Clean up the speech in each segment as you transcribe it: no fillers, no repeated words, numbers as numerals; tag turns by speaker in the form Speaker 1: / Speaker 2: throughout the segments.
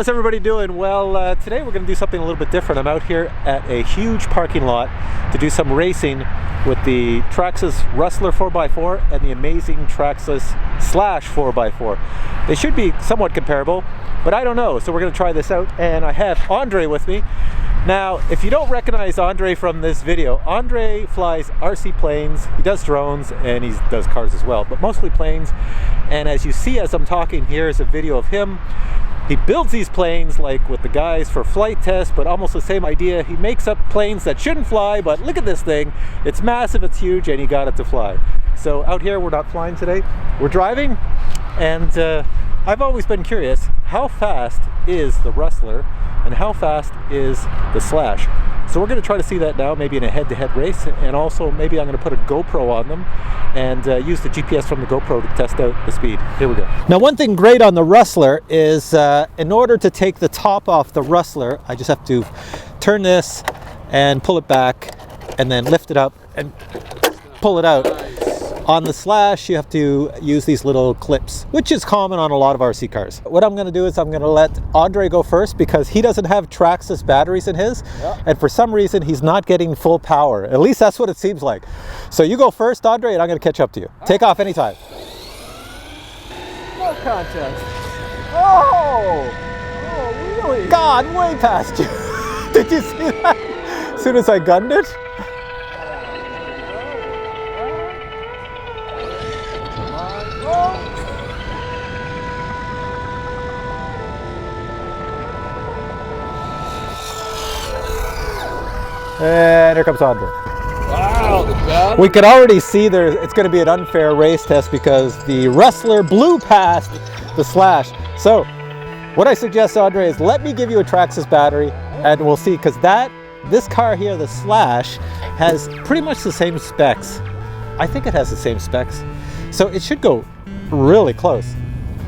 Speaker 1: How's everybody doing? Well, today we're going to do something a little bit different. I'm out here at a huge parking lot to do some racing with the Traxxas RUSTLER 4x4 and the amazing Traxxas Slash 4x4. They should be somewhat comparable, but I don't know. So we're going to try this out, and I have Andre with me. Now, if you don't recognize Andre from this video, Andre flies RC planes, he does drones, and he does cars as well, but mostly planes. And as you see as I'm talking, here's a video of him. He builds these planes like with the guys for flight tests, but almost the same idea. He makes up planes that shouldn't fly, but look at this thing. It's massive, it's huge, and he got it to fly. So out here, we're not flying today. We're driving, and I've always been curious, how fast is the RUSTLER and how fast is the Slash? So we're going to try to see that now, maybe in a head-to-head race, and also maybe I'm going to put a GoPro on them and use the GPS from the GoPro to test out the speed. Here we go. Now, one thing great on the RUSTLER is in order to take the top off the RUSTLER, I just have to turn this and pull it back and then lift it up and pull it out. On the Slash, you have to use these little clips, which is common on a lot of RC cars. What I'm going to do is I'm going to let Andre go first because he doesn't have Traxxas batteries in his, and for some reason he's not getting full power. At least that's what it seems like. So you go first, Andre, and I'm going to catch up to you. Take off anytime.
Speaker 2: No contest. Oh, really?
Speaker 1: God, way past you. Did you see that? As soon as I gunned it. And here comes Andre.
Speaker 2: Wow,
Speaker 1: we could already see it's going to be an unfair race test because the RUSTLER blew past the Slash. So what I suggest, Andre, is let me give you a Traxxas battery and we'll see, because this car here, the Slash, has pretty much the same specs. I think it has the same specs. So it should go really close.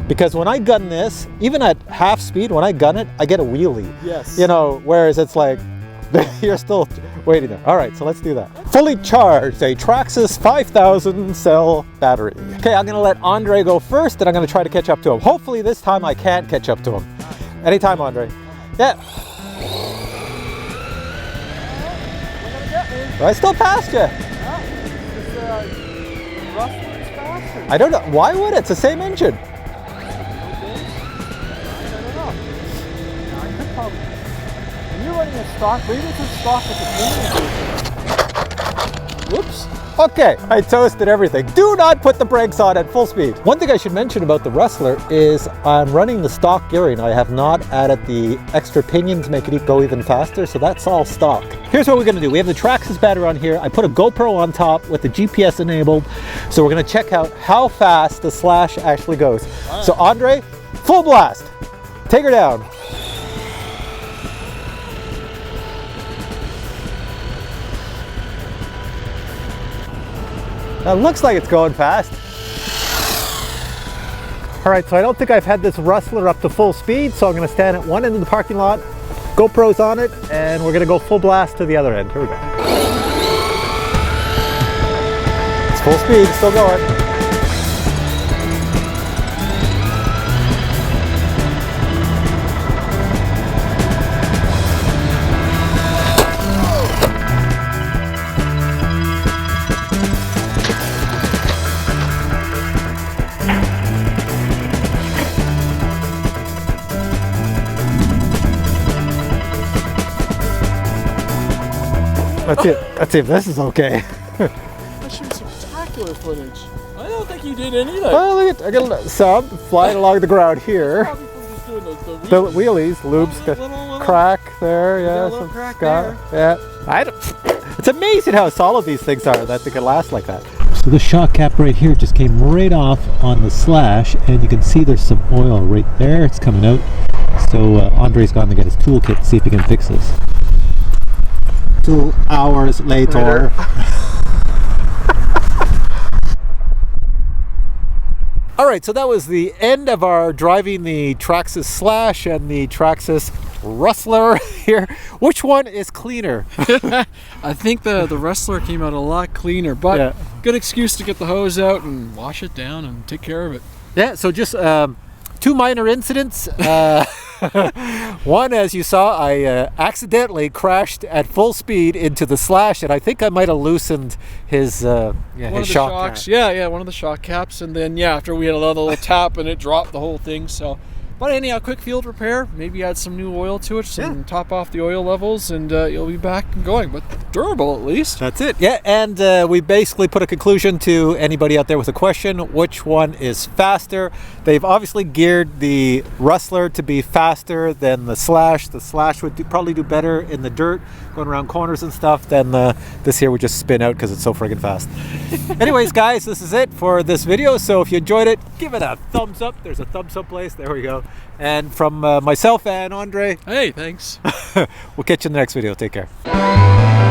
Speaker 1: Because when I gun this, even at half speed, when I gun it, I get a wheelie.
Speaker 2: Yes.
Speaker 1: You know, whereas it's like, you're still waiting there. All right, so let's do that. Fully charged, a Traxxas 5,000 cell battery. Okay, I'm gonna let Andre go first, and I'm gonna try to catch up to him. Hopefully this time I can catch up to him. Anytime, Andre. Yeah. I still passed you. I don't know. Why would it? It's the same engine.
Speaker 2: You're running a stock, maybe it's a stock with the Whoops.
Speaker 1: Okay, I toasted everything. Do not put the brakes on at full speed. One thing I should mention about the RUSTLER is I'm running the stock gearing. I have not added the extra pinion to make it go even faster, so that's all stock. Here's what we're gonna do. We have the Traxxas battery on here. I put a GoPro on top with the GPS enabled, so we're gonna check out how fast the Slash actually goes. Right. So Andre, full blast. Take her down. It looks like it's going fast. All right, so I don't think I've had this RUSTLER up to full speed, so I'm gonna stand at one end of the parking lot, GoPro's on it, and we're gonna go full blast to the other end. Here we go. It's full speed, still going. Let's see if this is okay.
Speaker 2: That should be spectacular footage. I don't think you did anything.
Speaker 1: Oh, look at, I got a sub flying along the ground here. The wheelies, loops, crack there, yeah.
Speaker 2: Some crack
Speaker 1: there. Yeah. It's amazing how solid these things are that they can last like that. So the shock cap right here just came right off on the Slash, and you can see there's some oil right there. It's coming out. So Andre's gone to get his toolkit to see if he can fix this. 2 hours later. All right, so that was the end of our driving the Traxxas Slash and the Traxxas RUSTLER here. Which one is cleaner?
Speaker 2: I think the RUSTLER came out a lot cleaner, but yeah. Good excuse to get the hose out and wash it down and take care of it.
Speaker 1: Yeah, so just 2 minor incidents. One, as you saw, I accidentally crashed at full speed into the Slash, and I think I might have loosened his his shock
Speaker 2: shocks.
Speaker 1: cap.
Speaker 2: Yeah, one of the shock caps, and then after we had another little tap, and it dropped the whole thing. So, but anyhow, quick field repair. Maybe add some new oil to it, top off the oil levels, and you'll be back and going. But durable, at least.
Speaker 1: That's it. Yeah, and we basically put a conclusion to anybody out there with a question: which one is faster? They've obviously geared the Rustler to be faster than the Slash. The Slash would probably do better in the dirt, going around corners and stuff, than this here would just spin out because it's so friggin' fast. Anyways, guys, this is it for this video. So if you enjoyed it, give it a thumbs up. There's a thumbs up place. There we go. And from myself and Andre,
Speaker 2: Hey, thanks.
Speaker 1: we'll catch you in the next video. Take care.